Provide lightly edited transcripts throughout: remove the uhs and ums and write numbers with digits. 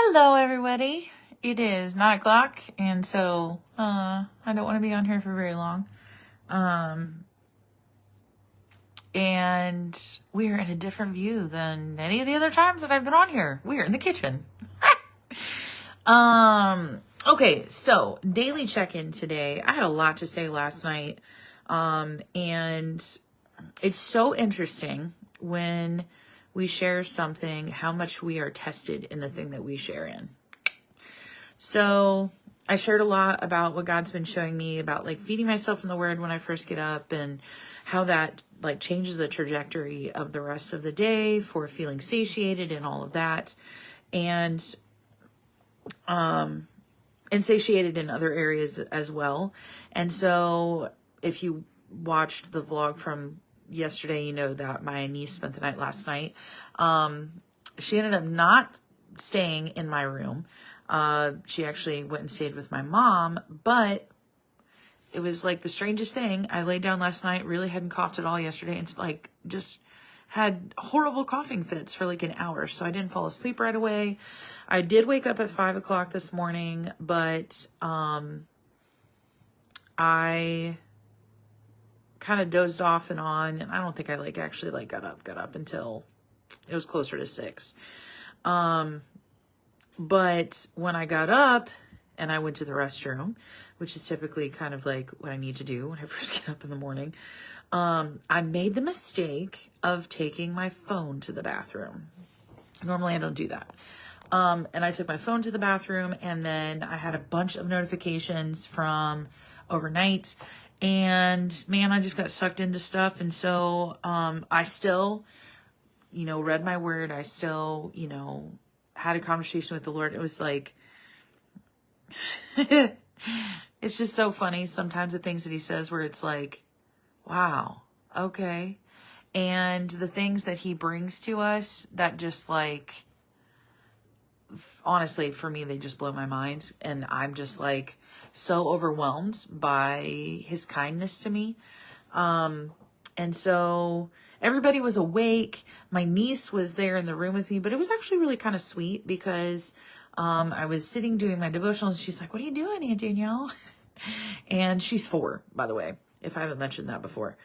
Hello, everybody. It is 9 o'clock, and so I don't want to be on here for very long. And we are in a different view than any of the other times that I've been on here. We are in the kitchen. Okay, so daily check-in today. I had a lot to say last night, and it's so interesting when we share something, how much we are tested in the thing that we share in. So I shared a lot about what God's been showing me about like feeding myself in the word when I first get up, and how that like changes the trajectory of the rest of the day for feeling satiated and all of that. And satiated in other areas as well. And so if you watched the vlog from yesterday, you know that my niece spent the night last night. She ended up not staying in my room. She actually went and stayed with my mom, but it was like the strangest thing. I laid down last night, really hadn't coughed at all yesterday, and like just had horrible coughing fits for like an hour. So I didn't fall asleep right away. I did wake up at 5 o'clock this morning, but I kind of dozed off and on, and I don't think I like actually like got up until it was closer to 6. But when I got up and I went to the restroom, which is typically kind of like what I need to do when I first get up in the morning, I made the mistake of taking my phone to the bathroom. Normally I don't do that. And I took my phone to the bathroom, and then I had a bunch of notifications from overnight, and man, I just got sucked into stuff. And so, I still, read my word. I still, had a conversation with the Lord. It was like, it's just so funny sometimes the things that he says where it's like, wow, okay. And the things that he brings to us that just like, honestly, for me, they just blow my mind. And I'm just like so overwhelmed by his kindness to me. And so everybody was awake. My niece was there in the room with me, but it was actually really kind of sweet because I was sitting doing my devotionals, and she's like, "What are you doing, Aunt Danielle?" And she's 4, by the way, if I haven't mentioned that before.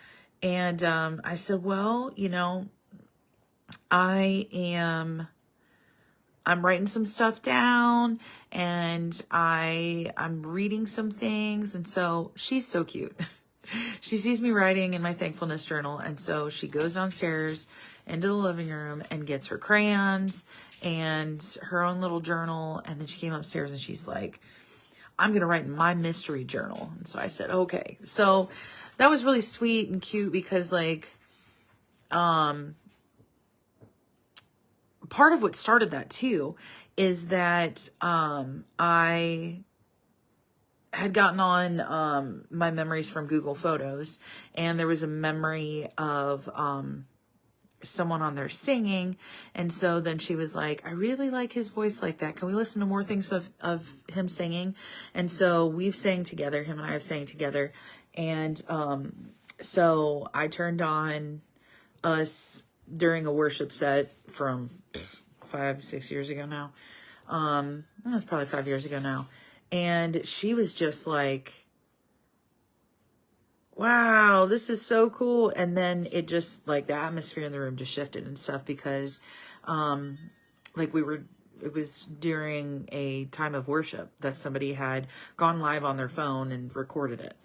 And I said, well, I'm writing some stuff down, and I'm reading some things. And so she's so cute. She sees me writing in my thankfulness journal. And so she goes downstairs into the living room and gets her crayons and her own little journal. And then she came upstairs and she's like, "I'm going to write in my mystery journal." And so I said, okay. So that was really sweet and cute because like, part of what started that too is that I had gotten on my memories from Google Photos, and there was a memory of someone on there singing. And so then she was like, "I really like his voice like that. Can we listen to more things of him singing?" And so we've sang together, him and I have sang together. And so I turned on us during a worship set from 5-6 years ago now. It was probably 5 years ago now. And she was just like, "Wow, this is so cool." And then it just like the atmosphere in the room just shifted and stuff because like it was during a time of worship that somebody had gone live on their phone and recorded it.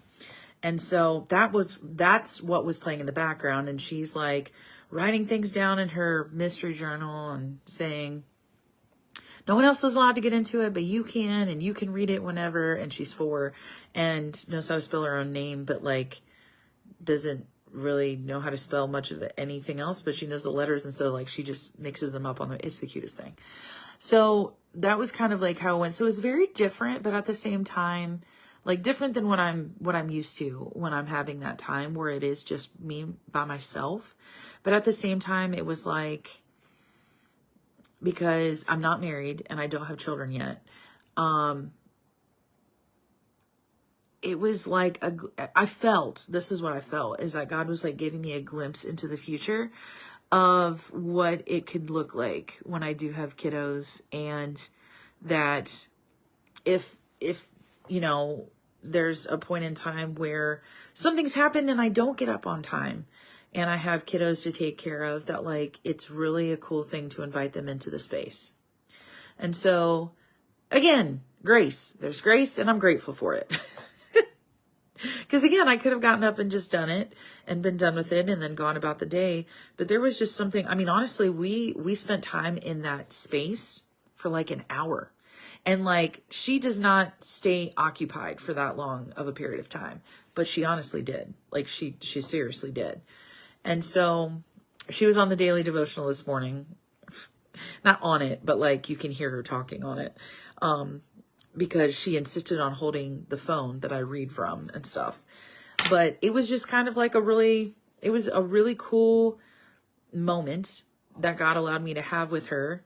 And so that's what was playing in the background. And she's like writing things down in her mystery journal and saying, "No one else is allowed to get into it, but you can, and you can read it whenever." And she's 4 and knows how to spell her own name, but like doesn't really know how to spell much of anything else, but she knows the letters. And so like she just mixes them up it's the cutest thing. So that was kind of like how it went. So it was very different, but at the same time, like different than what I'm used to when I'm having that time where it is just me by myself. But at the same time, it was like, because I'm not married and I don't have children yet, it was like this is what I felt, is that God was like giving me a glimpse into the future of what it could look like when I do have kiddos, and that if, you know, there's a point in time where something's happened and I don't get up on time and I have kiddos to take care of, that like, it's really a cool thing to invite them into the space. And so again, grace, there's grace, and I'm grateful for it. Because again, I could have gotten up and just done it and been done with it and then gone about the day. But there was just something, I mean, honestly, we spent time in that space for like an hour. And like, she does not stay occupied for that long of a period of time, but she honestly did. Like she seriously did. And so she was on the daily devotional this morning, not on it, but like you can hear her talking on it. Because she insisted on holding the phone that I read from and stuff. But it was just kind of like it was a really cool moment that God allowed me to have with her.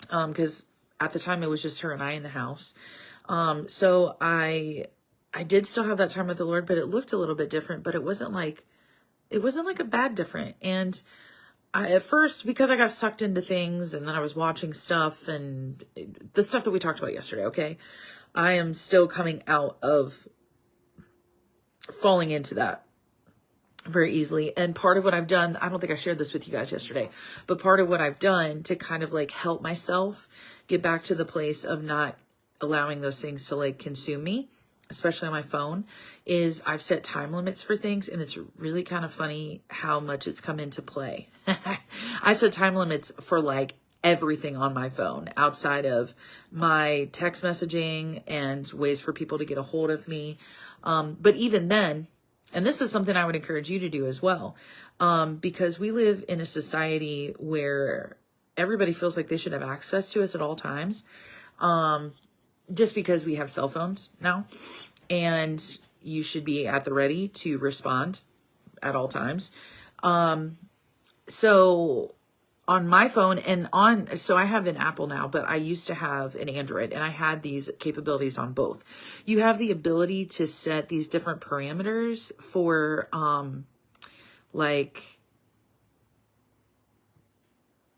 Because at the time it was just her and I in the house. So I did still have that time with the Lord, but it looked a little bit different, but it wasn't like a bad different. And at first, because I got sucked into things and then I was watching stuff and the stuff that we talked about yesterday, okay, I am still coming out of falling into that very easily. And part of what I've done, I don't think I shared this with you guys yesterday, but part of what I've done to kind of like help myself get back to the place of not allowing those things to like consume me, especially on my phone, is I've set time limits for things. And it's really kind of funny how much it's come into play. I set time limits for like everything on my phone outside of my text messaging and ways for people to get a hold of me. But even then, and this is something I would encourage you to do as well, because we live in a society where everybody feels like they should have access to us at all times. Just because we have cell phones now, and you should be at the ready to respond at all times. So on my phone so I have an Apple now, but I used to have an Android, and I had these capabilities on both. You have the ability to set these different parameters for, like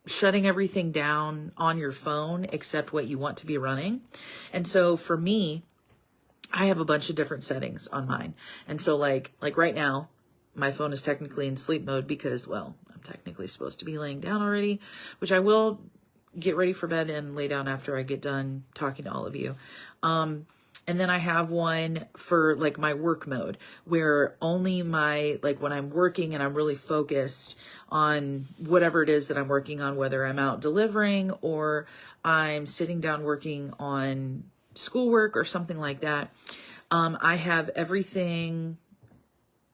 shutting everything down on your phone except what you want to be running. And so for me, I have a bunch of different settings on mine. And so like right now, my phone is technically in sleep mode because, well, I'm technically supposed to be laying down already, which I will get ready for bed and lay down after I get done talking to all of you. And then I have one for like my work mode, where only like when I'm working and I'm really focused on whatever it is that I'm working on, whether I'm out delivering or I'm sitting down working on schoolwork or something like that. I have everything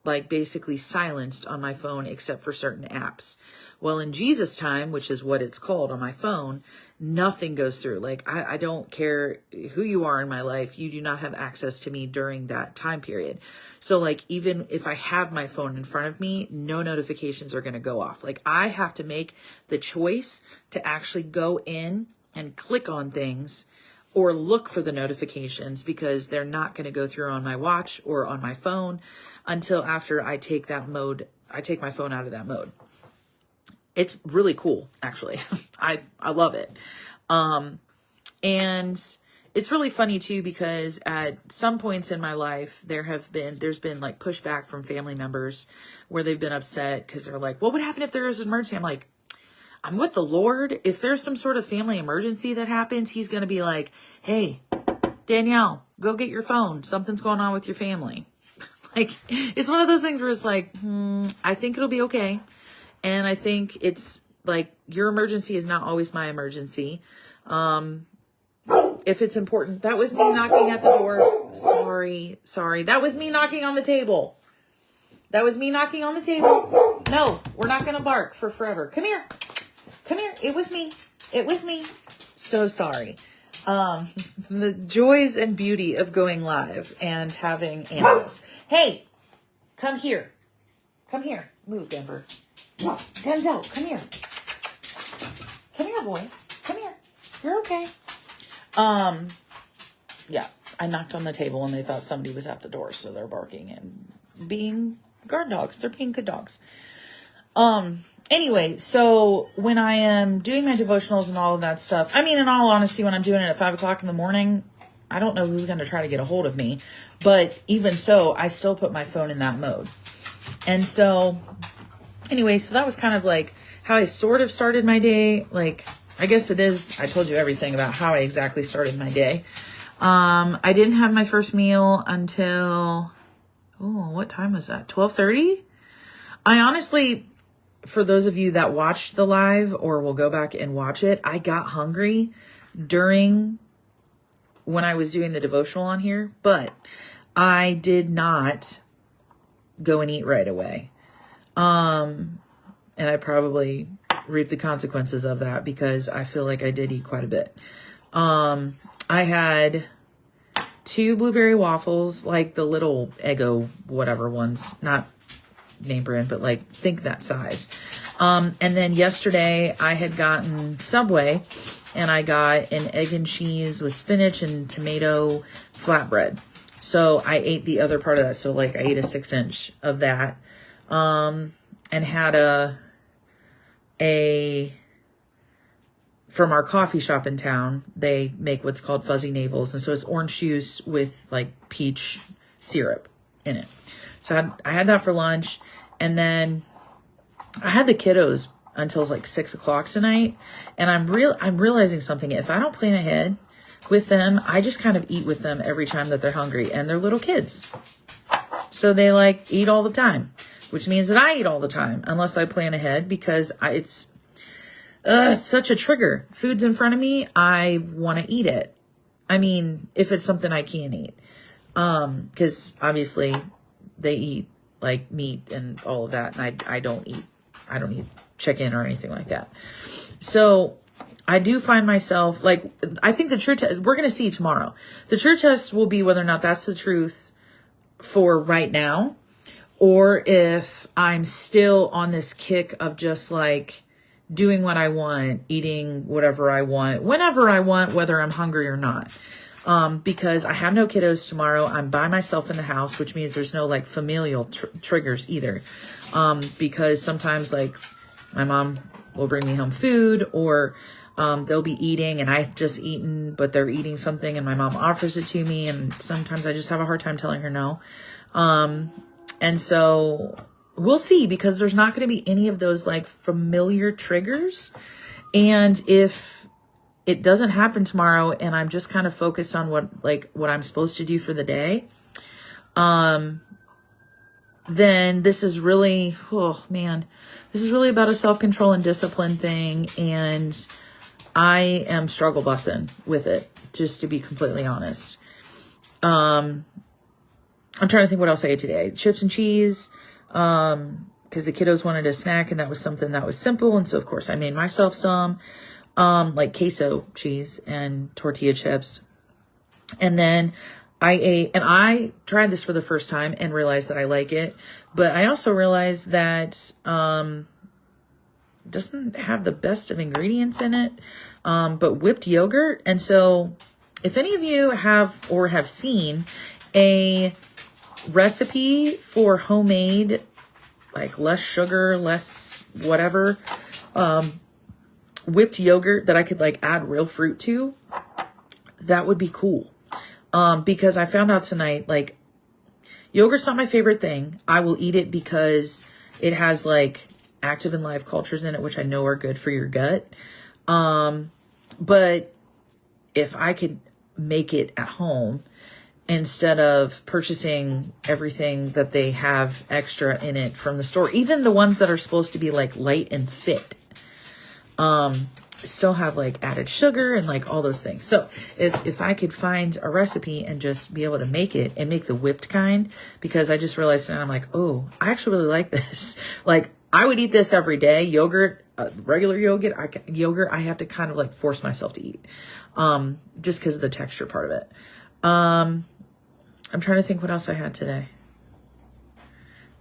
like basically silenced on my phone except for certain apps. Well, in Jesus time, which is what it's called on my phone, nothing goes through. Like, I don't care who you are in my life. You do not have access to me during that time period. So like, even if I have my phone in front of me, no notifications are going to go off. Like, I have to make the choice to actually go in and click on things or look for the notifications, because they're not going to go through on my watch or on my phone until after I take my phone out of that mode. It's really cool, actually. I love it. And it's really funny too, because at some points in my life, there's been like pushback from family members where they've been upset because they're like, what would happen if there was an emergency? I'm like, I'm with the Lord. If there's some sort of family emergency that happens, he's going to be like, hey, Danielle, go get your phone. Something's going on with your family. Like, it's one of those things where it's like, I think it'll be okay. And I think it's like, your emergency is not always my emergency. If it's important. That was me knocking at the door. Sorry. That was me knocking on the table. No, we're not going to bark for forever. Come here. It was me. So sorry. The joys and beauty of going live and having animals. Hey, come here. Move, Denver. Denzel, come here. Come here, boy. Come here. You're okay. Yeah, I knocked on the table and they thought somebody was at the door, so they're barking and being guard dogs. They're being good dogs. Anyway, so when I am doing my devotionals and all of that stuff, I mean, in all honesty, when I'm doing it at 5 o'clock in the morning, I don't know who's going to try to get a hold of me. But even so, I still put my phone in that mode. And so anyway, so that was kind of like how I sort of started my day. Like, I guess it is, I told you everything about how I exactly started my day. I didn't have my first meal until, what time was that? 12:30? I honestly, for those of you that watched the live or will go back and watch it, I got hungry during when I was doing the devotional on here, but I did not go and eat right away. And I probably reaped the consequences of that because I feel like I did eat quite a bit. I had 2 blueberry waffles, like the little Eggo whatever ones, not name brand, but like think that size. And then yesterday I had gotten Subway and I got an egg and cheese with spinach and tomato flatbread. So I ate the other part of that. So like I ate a 6-inch of that, and had a from our coffee shop in town, they make what's called fuzzy navels. And so it's orange juice with like peach syrup in it. So I had that for lunch. And then I had the kiddos until like 6 o'clock tonight. And I'm realizing something. If I don't plan ahead with them, I just kind of eat with them every time that they're hungry, and they're little kids. So they like eat all the time, which means that I eat all the time unless I plan ahead, because it's such a trigger. Food's in front of me, I want to eat it. I mean, if it's something I can eat. Because obviously they eat like meat and all of that, and I don't eat chicken or anything like that. So I do find myself like, I think the true test, we're going to see tomorrow. The true test will be whether or not that's the truth for right now, or if I'm still on this kick of just like doing what I want, eating whatever I want, whenever I want, whether I'm hungry or not. Because I have no kiddos tomorrow. I'm by myself in the house, which means there's no like familial triggers either. Because sometimes like my mom will bring me home food, or they'll be eating and I've just eaten, but they're eating something and my mom offers it to me. And sometimes I just have a hard time telling her no. And so we'll see, because there's not going to be any of those like familiar triggers. And if it doesn't happen tomorrow and I'm just kind of focused on what I'm supposed to do for the day, then this is really, this is really about a self-control and discipline thing. And I am struggle busting with it, just to be completely honest. I'm trying to think what else I ate today. Chips and cheese, because the kiddos wanted a snack, and that was something that was simple. And so of course I made myself some, like queso cheese and tortilla chips. And then I ate, and I tried this for the first time and realized that I like it, but I also realized that, doesn't have the best of ingredients in it, but whipped yogurt. And so if any of you have seen a recipe for homemade, like less sugar, less whatever, whipped yogurt that I could like add real fruit to, that would be cool. Because I found out tonight, like, yogurt's not my favorite thing. I will eat it because it has like active and live cultures in it, which I know are good for your gut. But if I could make it at home instead of purchasing everything that they have extra in it from the store, even the ones that are supposed to be like light and fit, still have like added sugar and like all those things. So if I could find a recipe and just be able to make it and make the whipped kind, because I just realized and I'm like, oh, I actually really like this. Like I would eat this every day. Yogurt, regular yogurt, I have to kind of like force myself to eat, just because of the texture part of it. I'm trying to think what else I had today.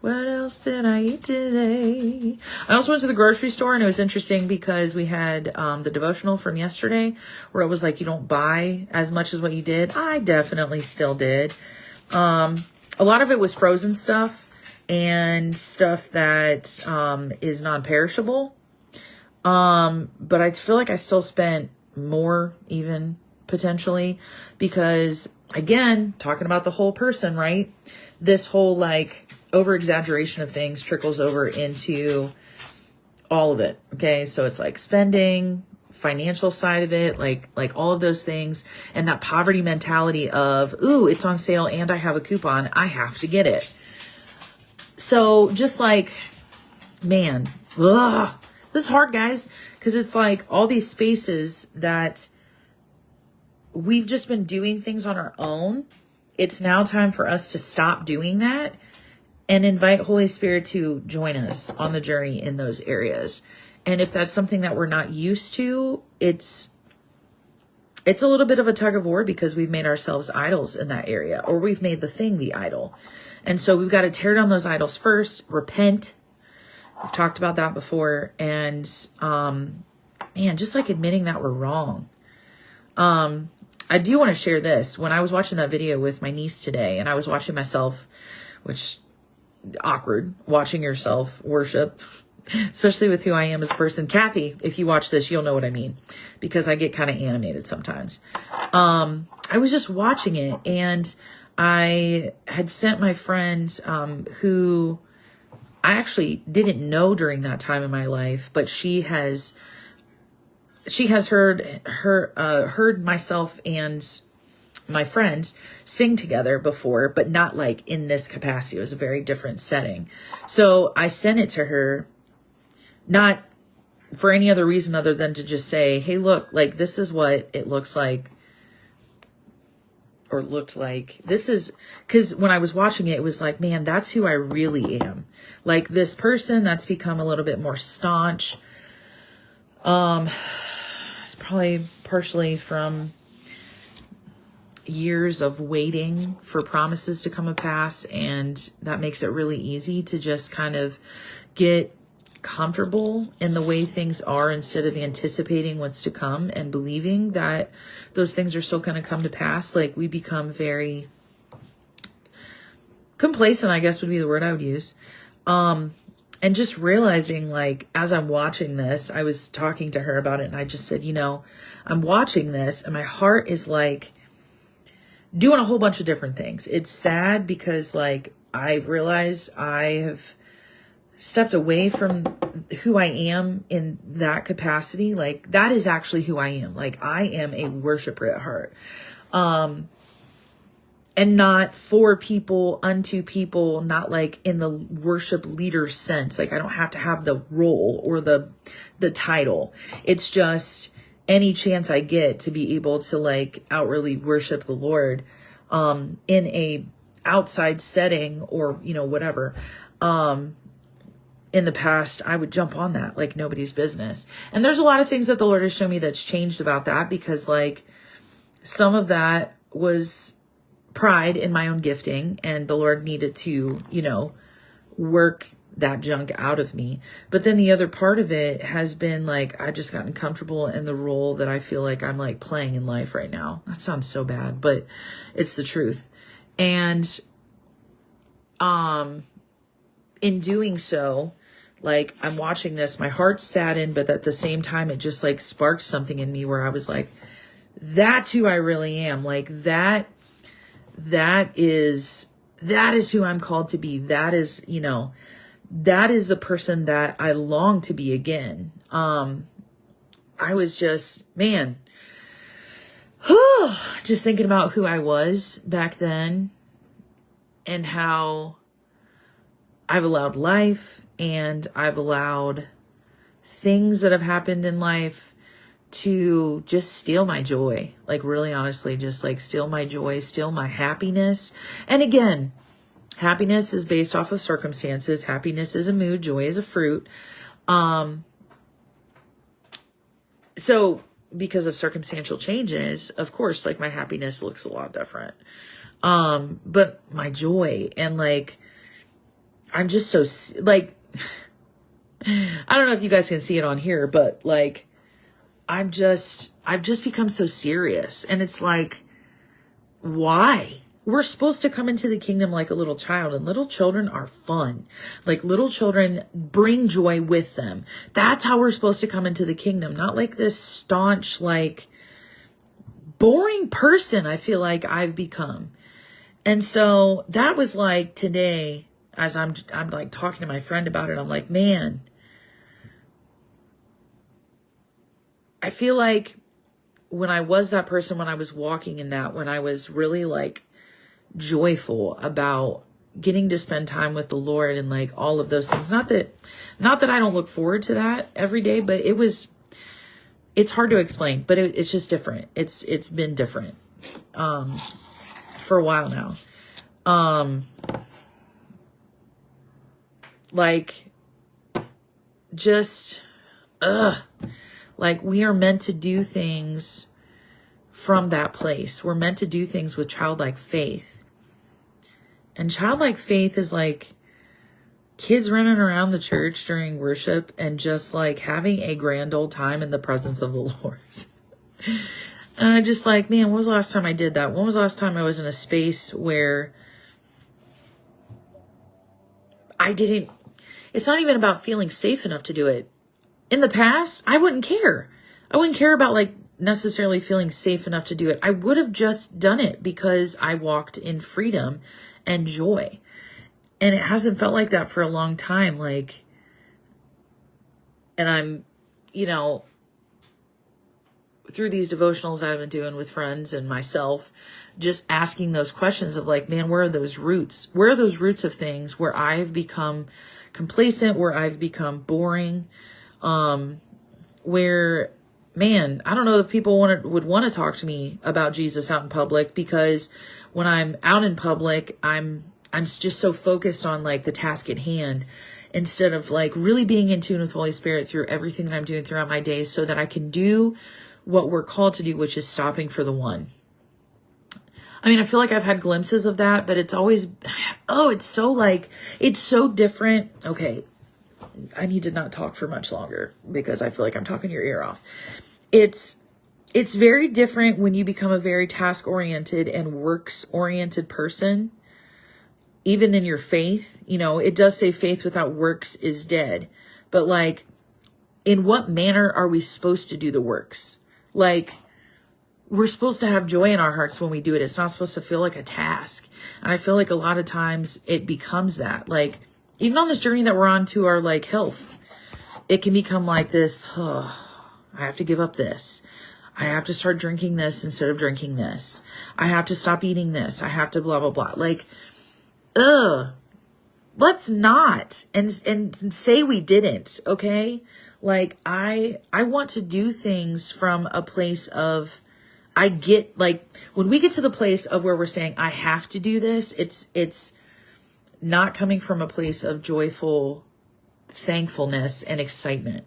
What else did I eat today? I also went to the grocery store, and it was interesting because we had the devotional from yesterday where it was like, you don't buy as much as what you did. I definitely still did. A lot of it was frozen stuff. and stuff that is non-perishable. But I feel like I still spent more even potentially because, again, talking about the whole person, right? This whole like over exaggeration of things trickles over into all of it. Okay. So it's like spending, financial side of it, like all of those things, and that poverty mentality of, ooh, it's on sale and I have a coupon, I have to get it. So just like, man, ugh, this is hard, guys, because it's like all these spaces that we've just been doing things on our own. It's now time for us to stop doing that and invite Holy Spirit to join us on the journey in those areas. And if that's something that we're not used to, it's a little bit of a tug of war because we've made ourselves idols in that area, or we've made the thing the idol. And so we've got to tear down those idols first, repent. We've talked about that before. And, man, just like admitting that we're wrong. I do want to share this. When I was watching that video with my niece today, and I was watching myself, which awkward, watching yourself worship, especially with who I am as a person. Kathy, if you watch this, you'll know what I mean, because I get kind of animated sometimes. I was just watching it, and I had sent my friend, who I actually didn't know during that time in my life, but she has heard myself and my friend sing together before, but not like in this capacity. It was a very different setting. So I sent it to her, not for any other reason other than to just say, hey, look, like this is what it looks like, or looked like. This is, because when I was watching it, it was like, man, that's who I really am. Like this person that's become a little bit more staunch. It's probably partially from years of waiting for promises to come to pass, and that makes it really easy to just kind of get comfortable in the way things are instead of anticipating what's to come and believing that those things are still going to come to pass. Like we become very complacent, I guess would be the word I would use. And just realizing, like, as I'm watching this, I was talking to her about it, and I just said, you know, I'm watching this and my heart is like doing a whole bunch of different things. It's sad because like I realize I have stepped away from who I am in that capacity. Like that is actually who I am. Like I am a worshiper at heart. And not for people, unto people, not like in the worship leader sense. Like I don't have to have the role or the title. It's just any chance I get to be able to like outwardly worship the Lord in a outside setting or, you know, whatever. In the past, I would jump on that like nobody's business. And there's a lot of things that the Lord has shown me that's changed about that, because like some of that was pride in my own gifting, and the Lord needed to, you know, work that junk out of me. But then the other part of it has been like, I've just gotten comfortable in the role that I feel like I'm like playing in life right now. That sounds so bad, but it's the truth. And, in doing so, like I'm watching this, my heart's saddened, but at the same time, it just like sparked something in me where I was like, that's who I really am. Like that is who I'm called to be. That is, you know, that is the person that I long to be again. I was just, man, just thinking about who I was back then and how I've allowed life and I've allowed things that have happened in life to just steal my joy. Like really honestly, just like steal my joy, steal my happiness. And again, happiness is based off of circumstances. Happiness is a mood. Joy is a fruit. So because of circumstantial changes, of course, like my happiness looks a lot different. But my joy and like, I'm just so like, I don't know if you guys can see it on here, but like, I've just become so serious, and it's like, why? we're supposed to come into the kingdom like a little child, and little children are fun. Like little children bring joy with them. That's how we're supposed to come into the kingdom. Not like this staunch, like boring person I feel like I've become. And so that was like today, as I'm like talking to my friend about it, I'm like, man, I feel like when I was that person, when I was walking in that, when I was really like joyful about getting to spend time with the Lord and like all of those things. Not that I don't look forward to that every day, but it's hard to explain, but it's just different. It's been different, for a while now. Like just, like we are meant to do things from that place. We're meant to do things with childlike faith. And childlike faith is like kids running around the church during worship and just like having a grand old time in the presence of the Lord. And I just like, man, when was the last time I did that? When was the last time I was in a space where it's not even about feeling safe enough to do it. In the past, I wouldn't care. I wouldn't care about like necessarily feeling safe enough to do it. I would have just done it because I walked in freedom and joy. And it hasn't felt like that for a long time. Like, and I'm, through these devotionals that I've been doing with friends and myself, just asking those questions of like, man, where are those roots? Where are those roots of things where I've become complacent, where I've become boring, where, man, I don't know if people would want to talk to me about Jesus out in public, because when I'm out in public, I'm just so focused on like the task at hand, instead of like really being in tune with Holy Spirit through everything that I'm doing throughout my days, so that I can do what we're called to do, which is stopping for the one. I mean, I feel like I've had glimpses of that, but it's always, it's so different. Okay, I need to not talk for much longer because I feel like I'm talking your ear off. It's very different when you become a very task-oriented and works-oriented person, even in your faith. It does say faith without works is dead. But like, in what manner are we supposed to do the works? Like, we're supposed to have joy in our hearts when we do it. It's not supposed to feel like a task. And I feel like a lot of times it becomes that. Like, even on this journey that we're on to our like health, it can become like this, I have to give up this. I have to start drinking this instead of drinking this. I have to stop eating this. I have to blah, blah, blah. Like, let's not. And say we didn't, okay? Like, I want to do things from a place of, I get, like, when we get to the place of where we're saying, I have to do this, it's not coming from a place of joyful thankfulness and excitement.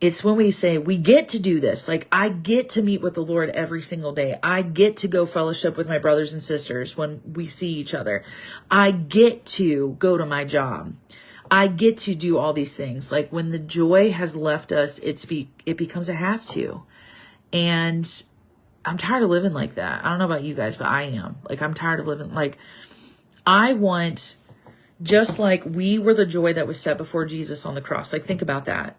It's when we say, we get to do this. Like, I get to meet with the Lord every single day. I get to go fellowship with my brothers and sisters when we see each other. I get to go to my job. I get to do all these things. Like, when the joy has left us, it becomes a have to. And I'm tired of living like that. I don't know about you guys, but I am. Like, I'm tired of living like, I want, just like we were the joy that was set before Jesus on the cross. Like, think about that.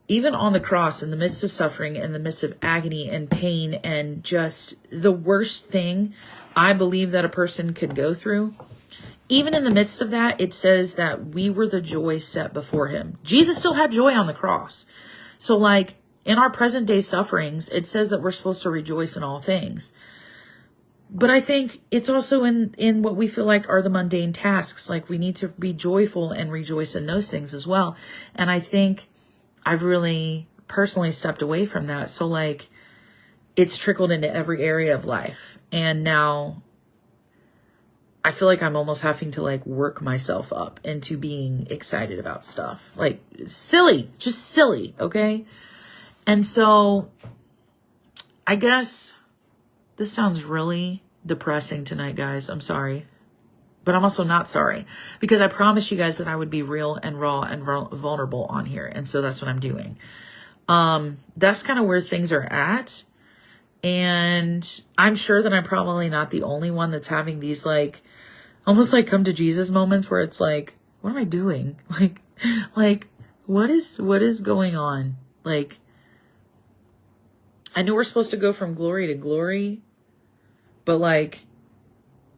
Even on the cross, in the midst of suffering, in the midst of agony and pain, and just the worst thing I believe that a person could go through, even in the midst of that, it says that we were the joy set before him. Jesus still had joy on the cross. So like, in our present day sufferings, it says that we're supposed to rejoice in all things. But I think it's also in what we feel like are the mundane tasks. Like, we need to be joyful and rejoice in those things as well. And I think I've really personally stepped away from that. So like, it's trickled into every area of life. And now I feel like I'm almost having to like work myself up into being excited about stuff. Like, silly, just silly. Okay. And so I guess this sounds really depressing tonight, guys. I'm sorry. But I'm also not sorry, because I promised you guys that I would be real and raw and vulnerable on here. And so that's what I'm doing. That's kind of where things are at. And I'm sure that I'm probably not the only one that's having these like, almost like come to Jesus moments where it's like, what am I doing? Like, what is going on? Like, I know we're supposed to go from glory to glory, but like,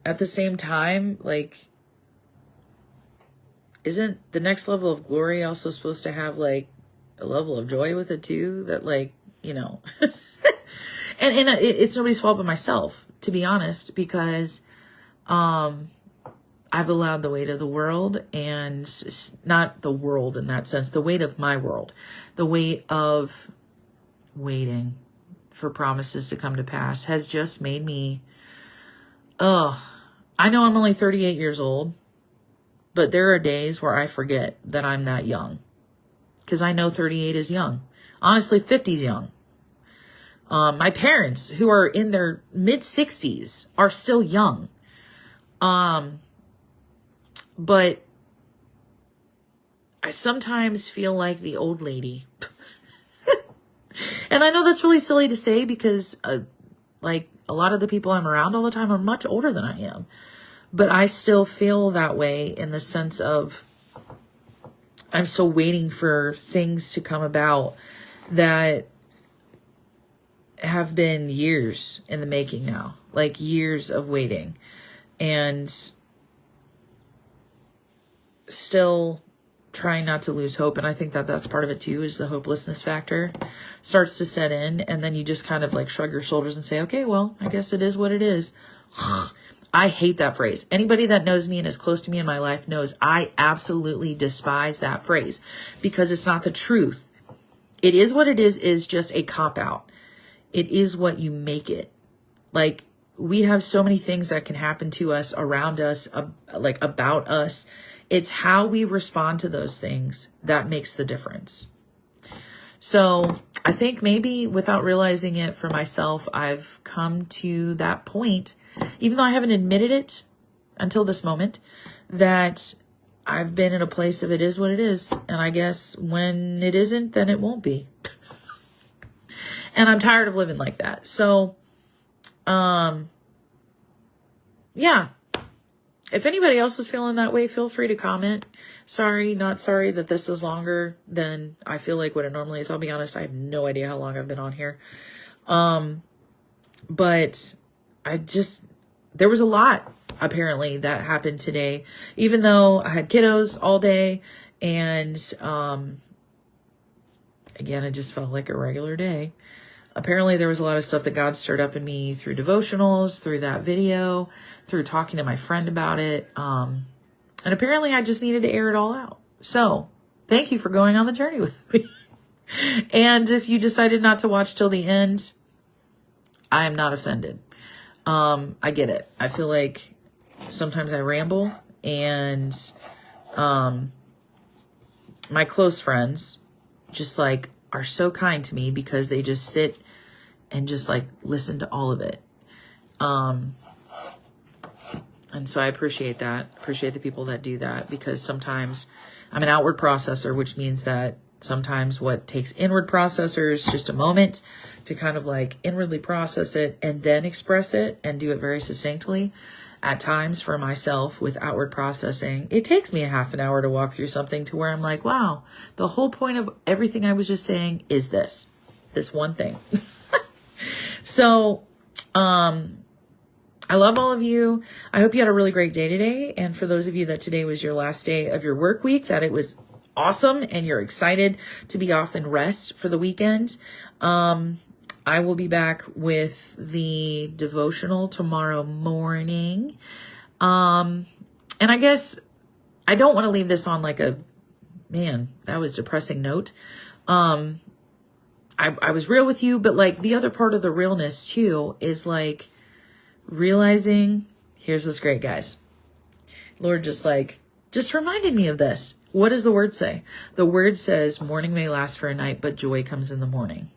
at the same time, like, isn't the next level of glory also supposed to have like a level of joy with it too? That like, you know, and it's nobody's fault but myself, to be honest, because, I've allowed the weight of the world, and not the world in that sense, the weight of my world, the weight of waiting for promises to come to pass has just made me, I know I'm only 38 years old, but there are days where I forget that I'm that young, because I know 38 is young. Honestly, 50 is young. My parents, who are in their mid 60s, are still young. But I sometimes feel like the old lady. And I know that's really silly to say because like a lot of the people I'm around all the time are much older than I am. But I still feel that way in the sense of I'm still waiting for things to come about that have been years in the making now. Like years of waiting. And still trying not to lose hope. And I think that that's part of it too, is the hopelessness factor starts to set in. And then you just kind of like shrug your shoulders and say, okay, well, I guess it is what it is. I hate that phrase. Anybody that knows me and is close to me in my life knows I absolutely despise that phrase because it's not the truth. It is what it is just a cop out. It is what you make it. Like, we have so many things that can happen to us, around us, like about us. It's how we respond to those things that makes the difference. So I think maybe without realizing it for myself, I've come to that point, even though I haven't admitted it until this moment, that I've been in a place of it is what it is. And I guess when it isn't, then it won't be. And I'm tired of living like that. So, yeah. If anybody else is feeling that way, feel free to comment. Sorry, not sorry that this is longer than I feel like what it normally is. I'll be honest, I have no idea how long I've been on here. But there was a lot apparently that happened today, even though I had kiddos all day. And, again, it just felt like a regular day. Apparently there was a lot of stuff that God stirred up in me through devotionals, through that video, through talking to my friend about it. And apparently I just needed to air it all out. So thank you for going on the journey with me. And if you decided not to watch till the end, I am not offended. I get it. I feel like sometimes I ramble, and my close friends just like are so kind to me because they just sit and just like listen to all of it. And so I appreciate that. Appreciate the people that do that, because sometimes I'm an outward processor, which means that sometimes what takes inward processors just a moment to kind of like inwardly process it and then express it and do it very succinctly. At times for myself with outward processing, it takes me a half an hour to walk through something to where I'm like, wow, the whole point of everything I was just saying is this one thing. So, I love all of you. I hope you had a really great day today. And for those of you that today was your last day of your work week, that it was awesome and you're excited to be off and rest for the weekend. I will be back with the devotional tomorrow morning. And I guess I don't want to leave this on like a, man, that was depressing note. I was real with you, but like the other part of the realness too is like realizing, here's what's great, guys. Lord just reminded me of this. What does the word say? The word says mourning may last for a night, but joy comes in the morning.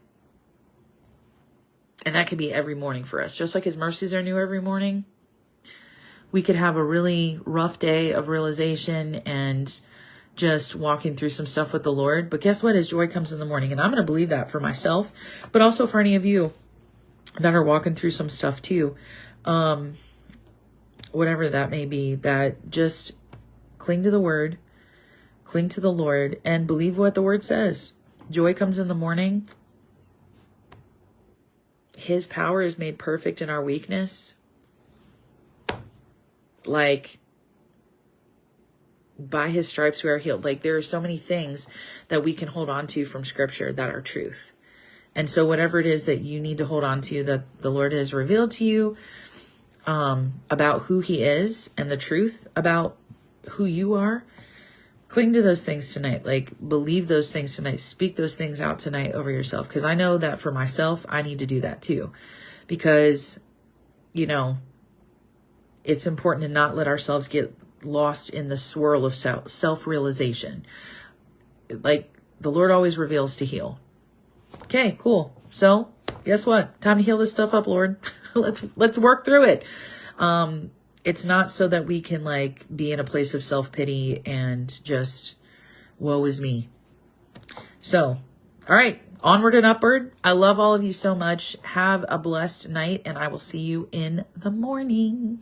And that could be every morning for us. Just like his mercies are new every morning, we could have a really rough day of realization and just walking through some stuff with the Lord. But guess what? His joy comes in the morning. And I'm going to believe that for myself, but also for any of you. that are walking through some stuff too. Whatever that may be, that just cling to the word, cling to the Lord, and believe what the word says. Joy comes in the morning. His power is made perfect in our weakness. Like, by his stripes we are healed. Like, there are so many things that we can hold on to from scripture that are truth. And so whatever it is that you need to hold on to, that the Lord has revealed to you about who he is and the truth about who you are, cling to those things tonight. Like, believe those things tonight. Speak those things out tonight over yourself. Because I know that for myself, I need to do that too. Because, you know, it's important to not let ourselves get lost in the swirl of self-realization. Like, the Lord always reveals to heal. Okay, cool. So guess what? Time to heal this stuff up, Lord. let's work through it. It's not so that we can like be in a place of self-pity and just woe is me. So, all right, onward and upward. I love all of you so much. Have a blessed night, and I will see you in the morning.